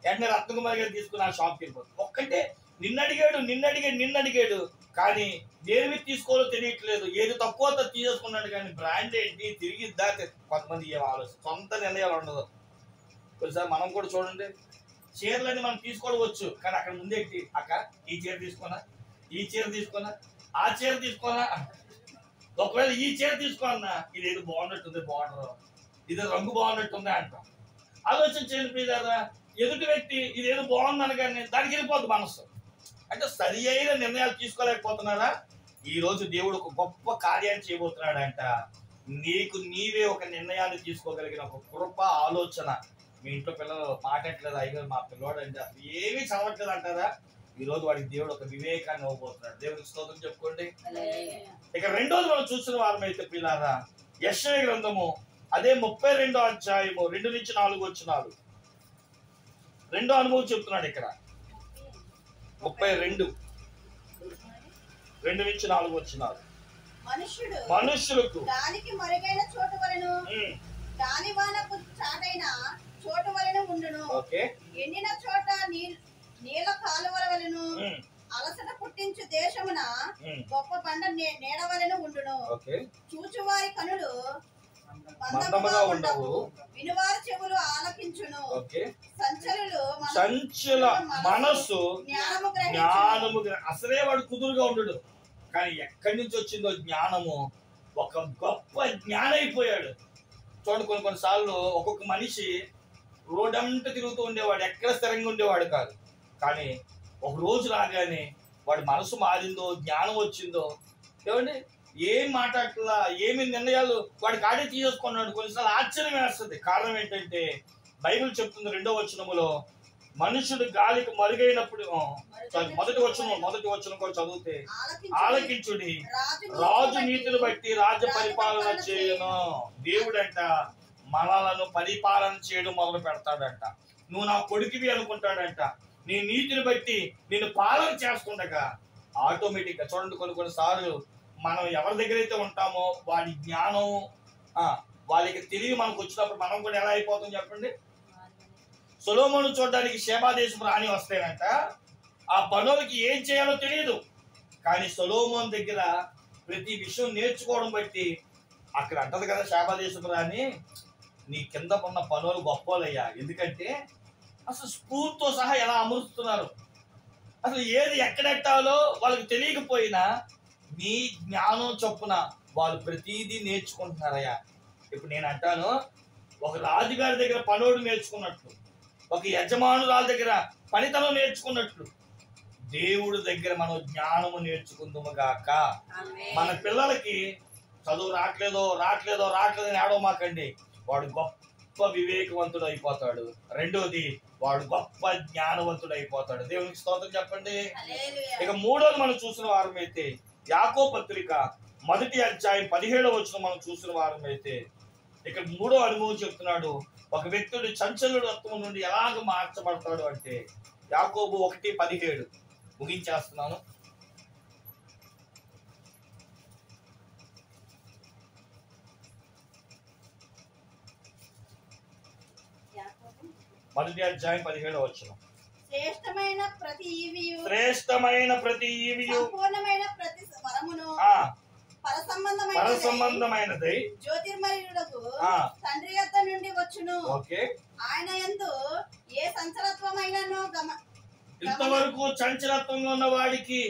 వెంటనే రత్నకుమారి గారు తీసుకుని ఆ షాప్కి వెళ్ళిపోతుంది. ఒక్కటే నిన్నడిగాడు కానీ దేని మీద తీసుకోవాలో తెలియట్లేదు. ఏది తక్కువ తీసేసుకున్నాడు కానీ బ్రాండ్ ఏంటి, తిరిగిద్దా? కొంతమంది ఏం ఆలోచన, సొంత నిర్ణయాలు ఉండదు. కొన్నిసారి మనం కూడా చూడండి, చీరలన్నీ మనం తీసుకోవచ్చు, కానీ అక్కడ ముందేంటి, అక్క ఈ చీర తీసుకున్నా, ఆ చీర తీసుకున్నా, ఒకవేళ ఈ చీర తీసుకోన్నా, ఇది ఏదో బాగున్నట్టుంది, బార్డర్ ఇది రంగు బాగున్నట్టుంది అంటాం. ఆలోచన చేయండి కదా, ఎదుటి వ్యక్తి ఇదేదో బాగుందని కానీ దానికి వెళ్ళిపోద్ది మనసు. అంటే సరి అయిన నిర్ణయాలు తీసుకోలేకపోతున్నారా? ఈ రోజు దేవుడు ఒక గొప్ప కార్యాన్ని చేయబోతున్నాడంట. నీవే ఒక నిర్ణయాన్ని తీసుకోగలిగిన ఒక కృప, ఆలోచన. మీ ఇంట్లో పిల్లలు మాట్లాడట్లేదు, అయ్యో మా పిల్లవాడు అంటే అసలు ఏమీ చదవట్లేదు అంటారా? ఈ రోజు వాడికి దేవుడు ఒక వివేకాన్ని ఇవ్వబోతున్నాడు. దేవుడికి స్తోత్రం చెప్పుకోండి. ఇక రెండోది మనం చూసిన వారమైతే పిల్లారా, యెషయా గ్రంథము అదే 32:2-4 రెండో అనుభవం చెప్తున్నాడు ఇక్కడ. 32:2-4 మనుష్యులకు గాలికి మరుగైన చోటు వలెను గాలివానకు చాటైన చోటు వలెను ఉండును. ఎండిన చోట నీళ్ళ కాలువల వలెను అలసట పుట్టించు దేశమున గొప్ప బండ నీడ వలెను ఉండును. చూచువారి కనులు మందముగా ఉండవు, వినువారి చెవులు ఆలకించును. సంచల మనస్సు జ్ఞానము అసలే వాడు కుదురుగా ఉండడు, కానీ ఎక్కడి నుంచి వచ్చిందో జ్ఞానము ఒక గొప్ప జ్ఞానైపోయాడు. చూడండి, కొన్నిసార్లు ఒక్కొక్క మనిషి రోడ్డంతా తిరుగుతూ ఉండేవాడు, ఎక్కడ స్థిరంగా ఉండేవాడు కాదు. కానీ ఒక రోజు రాగానే వాడి మనసు మారిందో, జ్ఞానం వచ్చిందో, ఏమండి ఏం మాట్లాడలా, ఏమి నిర్ణయాలు వాడి కాడే తీసేసుకున్నాడు. కొన్నిసార్లు ఆశ్చర్యం వేస్తుంది. కారణం ఏంటంటే బైబిల్ చెప్తుంది 2వ వచనములో, మనుషుడు గాలికి మరుగైనప్పుడు, మొదటి వచనం కూడా చదివితే, ఆలకించుడి రాజు నీతిని బట్టి రాజ్య పరిపాలన చేయను. దేవుడంట మనలను పరిపాలన చేయడం మొదలు పెడతాడంట. నువ్వు నా కొడుకువి అనుకుంటాడంట. నీ నీతిని బట్టి నేను పాలన చేస్తుండగా ఆటోమేటిక్ గా చూడండి, కొన్నిసార్లు మనం ఎవరి దగ్గర అయితే ఉంటామో వాడి జ్ఞానం, వాళ్ళకి తెలివి మనకు వచ్చినప్పుడు మనం కూడా ఎలా అయిపోతాం చెప్పండి. సొలొమోను చూడడానికి షేబా దేశపు రాణి వస్తాయంట. ఆ పనులకి ఏం చేయాలో తెలియదు, కానీ సొలొమోను దగ్గర ప్రతి విషయం నేర్చుకోవడం బట్టి అక్కడ అంటది కదా షేబా దేశపు రాణి, నీ కింద ఉన్న పనులు గొప్పలయ్యా. ఎందుకంటే అసలు స్ఫూర్తితో సహా ఎలా అమరుస్తున్నారు, అసలు ఏది ఎక్కడెట్టాలో వాళ్ళకి తెలియకపోయినా నీ జ్ఞానం చొప్పున వాళ్ళు ప్రతిదీ నేర్చుకుంటున్నారయ్యా. ఇప్పుడు నేను అంటాను, ఒక రాజుగారి దగ్గర పనోడు నేర్చుకున్నట్లు, ఒక యజమానురాల దగ్గర పనితనం నేర్చుకున్నట్లు, దేవుడి దగ్గర మనం జ్ఞానము నేర్చుకుందాము గాక. మన పిల్లలకి చదువు రావట్లేదో అని ఏడవమాకండి. వాడు గొప్ప వివేకవంతుడు అయిపోతాడు. రెండోది, వాడు గొప్ప జ్ఞానవంతుడు అయిపోతాడు. దేవునికి స్తోత్రం చెప్పండి. ఇక మూడోది మనం చూసిన వారమైతే యాకోబు పత్రిక 1వ అధ్యాయం 17వ వచనం మనం చూసిన వారమైతే ఇక్కడ 3వ అనుభవం చెప్తున్నాడు. ఒక వ్యక్తుడు చంచలత్వం నుండి ఎలాగ మార్చబడతాడు అంటే యాకోబు 1:17 ముగించేస్తున్నాను. మొదటి అధ్యాయం 17వ వచనం. శ్రేష్టమైన ప్రతి ఈవియు సంపూర్ణమైన ప్రతి వరమును పరసంబంధమైనదై జ్యోతిర్మయుడకు తండ్రి యొద్ద నుండి వచ్చును. ఆయన యందు ఏ సంచలత్వమైనను ఇంతవరకు చంచలత్వంగా ఉన్న వాడికి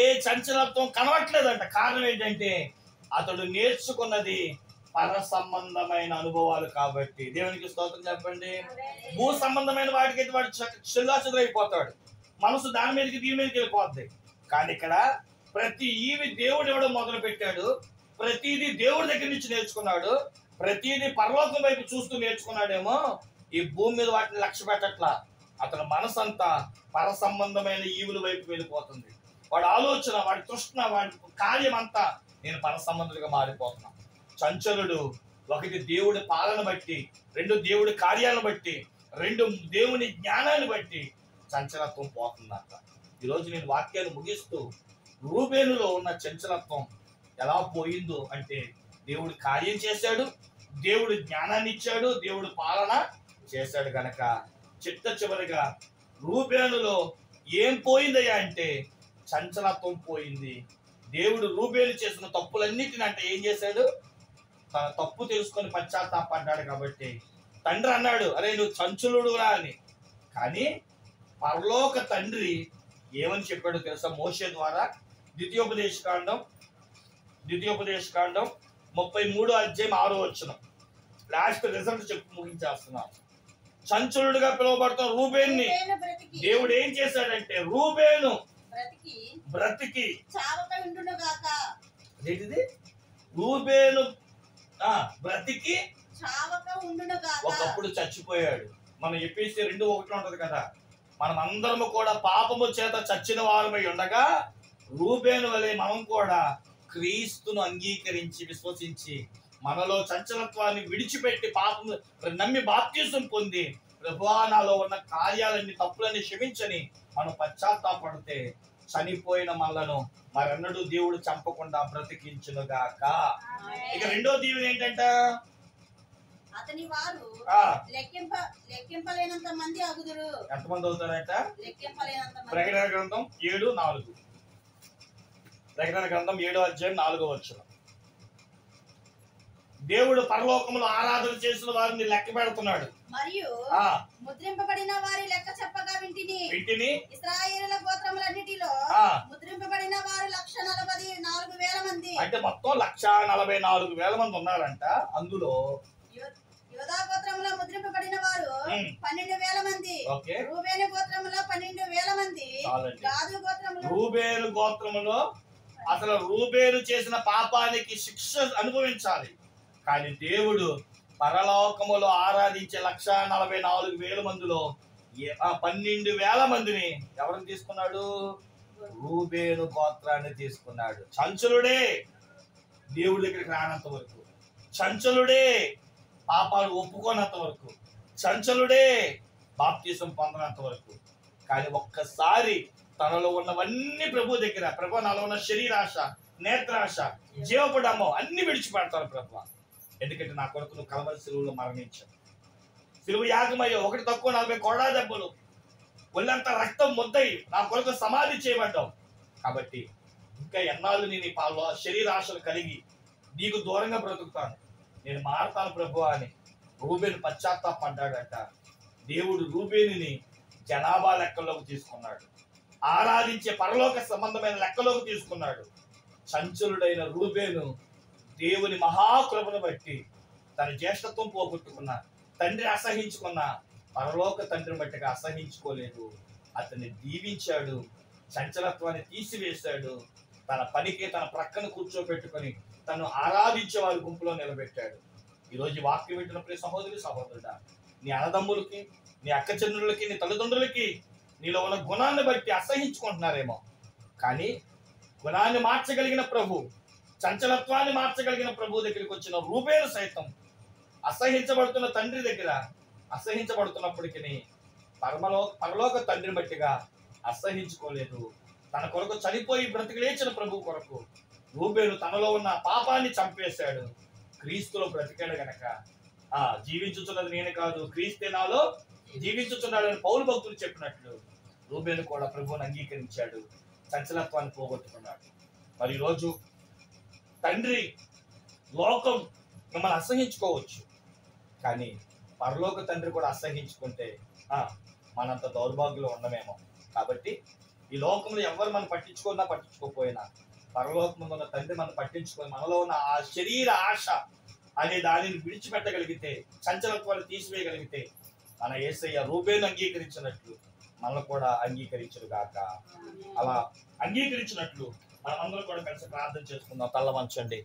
ఏ చంచలత్వం కనవట్లేదంట. కారణం ఏంటంటే అతడు నేర్చుకున్నది పర సంబంధమైన అనుభవాలు కాబట్టి. దేవునికి స్తోత్రం చెప్పండి. భూ సంబంధమైన వాడికి వాడు చెల్లాచెదరైపోతాడు, మనసు దాని మీదకి దీని మీదకి వెళ్ళిపోద్ది. కానీ ఇక్కడ ప్రతి ఈవి దేవుడు ఇవ్వడం మొదలు పెట్టాడు. ప్రతిదీ దేవుడి దగ్గర నుంచి నేర్చుకున్నాడు. ప్రతిదీ పరలోకం వైపు చూస్తూ నేర్చుకున్నాడేమో, ఈ భూమి మీద వాటిని లక్ష్య పెట్టట్లా. అతని మనసంతా పర సంబంధమైన ఈవుల వైపు వెళ్ళిపోతుంది. వాడి ఆలోచన, వాడి తృష్ణ, వాడి కార్యం అంతా నేను పర సంబంధుడిగా మారిపోతున్నా. చంచలుడు, ఒకటి దేవుడి పాలన బట్టి, రెండు దేవుడి కార్యాలను బట్టి, రెండు దేవుని జ్ఞానాన్ని బట్టి చంచలత్వం పోతుందంట. ఈరోజు నేను వాక్యాన్ని ముగిస్తూ రూబేనులో ఉన్న చంచలత్వం ఎలా పోయిందో అంటే, దేవుడు కార్యం చేశాడు, దేవుడు జ్ఞానాన్ని ఇచ్చాడు, దేవుడు పాలన చేశాడు గనక చిట్ట చివరిగా రూబేనులో ఏం పోయిందయ్యా అంటే చంచలత్వం పోయింది. దేవుడు రూబేను చేసిన తప్పులన్నిటిని అంటే ఏం చేశాడు, తన తప్పు తెలుసుకొని పశ్చాత్తాపడ్డాడు. కాబట్టి తండ్రి అన్నాడు, అరే నువ్వు చంచలుడురా అని. కానీ పరలోక తండ్రి ఏమని చెప్పాడో తెలుసా? మోషే ద్వారా ద్వితీయోపదేశకాండం 33వ అధ్యాయం 6వ వచనం లాస్ట్ రిజల్ట్ చెప్పి ముగించేస్తున్నాను. చంచలుడుగా పిలువబడుతున్న రూబేన్ని దేవుడు ఏం చేశాడంటే, రూబేను బ్రతికి రూబేను బ్రతికి ఒకప్పుడు చచ్చిపోయాడు. మనం ఎపిసి 2:1 ఉంటది కదా, మనం అందరము కూడా పాపము చేత చచ్చిన వారమై ఉండగా రూబేను వలె మనం కూడా క్రీస్తును అంగీకరించి విశ్వసించి మనలో చంచలత్వాన్ని విడిచిపెట్టి పాపము నమ్మి బాప్తిసం పొంది ప్రభువా నాలో ఉన్న కార్యాలన్నీ తప్పులన్నీ క్షమించని మనం పశ్చాత్తాపడితే చనిపోయిన మనలను మరెన్నడూ దేవుడు చంపకుండా బ్రతికించును గాక. ఇక రెండో దీవెన ఏంటంట? అతని వారు లెక్కింపలేనంత మంది అగుదురు. ఎంతమంది అవుతారంట? లెక్కింపలేనంత మంది. ప్రకటన గ్రంథం 7:4. ప్రకటన గ్రంథం 7:4. దేవుడు పరలోకములో ఆరాధన చేసిన వారిని లెక్క పెడుతున్నాడు. మరియు ముద్రింపబడిన వారి లెక్క చెప్పగా వింటిని. ఇశ్రాయేలుల గోత్రములన్నిటిలో ముద్రింపబడిన వారు 144,000 మంది. అంటే మొత్తం 144,000 మంది ఉన్నారంట. అందులో యూదా గోత్రములో ముద్రింపబడిన వారు 12,000 మంది. రూబేను గోత్రములో 12,000 మంది. గాదు గోత్రములో రూబేను గోత్రములో అసలు రూబేను చేసిన పాపానికి శిక్ష అనుభవించాలి. కానీ దేవుడు పరలోకములో ఆరాధించే 144,000 మందిలో 12,000 మందిని ఎవరిని తీసుకున్నాడు? రూబేను గోత్రాన్ని తీసుకున్నాడు. చంచలుడే దేవుడి దగ్గరికి రానంత వరకు, చంచలుడే పాపాలు ఒప్పుకోనంత వరకు, చంచలుడే బాప్తిసం పొందనంత వరకు. కానీ ఒక్కసారి తనలో ఉన్నవన్నీ ప్రభు దగ్గర, ప్రభు నాలో ఉన్న శరీరాశ, నేత్రాశ, జీవపడమ్మో అన్ని విడిచిపెడతారు ప్రభు. ఎందుకంటే నా కొరకు నువ్వు కలవరి సిలువలో మరణించావు. సిలువ యాగమయ్యో 1 తక్కువ 40 కొడా దెబ్బలు, ఒళ్ళంతా రక్తం ముద్దయి నా కొరకు సమాధి చేయబడ్డావు. కాబట్టి ఇంకా ఎన్నాళ్ళు నేను ఈ శరీరాశలు కలిగి నీకు దూరంగా బ్రతుకుతాను, నేను మారతాను ప్రభు అని రూబేను పశ్చాత్తాపడ్డాడట. దేవుడు రూబేనుని జనాభా లెక్కలోకి తీసుకున్నాడు, ఆరాధించే పరలోక సంబంధమైన లెక్కలోకి తీసుకున్నాడు. చంచలుడైన రూబేను దేవుని మహాకృపను బట్టి తన జ్యేష్ఠత్వం పోగొట్టుకున్న, తండ్రి అసహించుకున్న పరలోక తండ్రిని బట్టిగా అసహించుకోలేదు. అతన్ని దీవించాడు, చంచలత్వాన్ని తీసివేశాడు, తన పనికి తన ప్రక్కన కూర్చోబెట్టుకొని తను ఆరాధించే వారి గుంపులో నిలబెట్టాడు. ఈరోజు వాక్యం వింటున్న ప్రియ సహోదరి సహోదరుడా, నీ అన్నదమ్ములకి, నీ అక్క చెల్లెళ్ళకి, నీ తల్లిదండ్రులకి నీలో ఉన్న గుణాన్ని బట్టి అసహించుకుంటున్నారేమో. కానీ గుణాన్ని మార్చగలిగిన ప్రభు, చంచలత్వాన్ని మార్చగలిగిన ప్రభు దగ్గరికి వచ్చిన రూబేను సైతం అసహించబడుతున్న తండ్రి దగ్గర అసహించబడుతున్నప్పటికీ పరలోక తండ్రిని బట్టిగా అసహించుకోలేదు. తన కొరకు చనిపోయి బ్రతికి లేచిన ప్రభు కొరకు రూబేను తనలో ఉన్న పాపాన్ని చంపేశాడు. క్రీస్తులో బ్రతికాడు గనక జీవించుతున్నది నేను కాదు, క్రీస్తే నాలో జీవించుతున్నాడని పౌలు భక్తులు చెప్పినట్లు రూబేను కూడా ప్రభువుని అంగీకరించాడు, చంచలత్వాన్ని పోగొట్టుకున్నాడు. మరి ఈరోజు తండ్రి, లోకం మిమ్మల్ని అసహించుకోవచ్చు, కానీ పరలోక తండ్రి కూడా అసహించుకుంటే మనంత దౌర్భాగ్యంలో ఉండమేమో. కాబట్టి ఈ లోకంలో ఎవరు మనం పట్టించుకోకపోయినా పరలోకంలో ఉన్న తండ్రి మనం పట్టించుకొని మనలో ఉన్న ఆ శరీర ఆశ అనే దానిని విడిచిపెట్టగలిగితే, చంచలత్వాన్ని తీసివేయగలిగితే మన యేసయ్య రూబేను అంగీకరించినట్లు మనల్ని కూడా అంగీకరించరు గాక. అలా అంగీకరించినట్లు మనం అందరం కూడా కలిసి ప్రార్థన చేసుకుందాం. తల్ల వంచండి.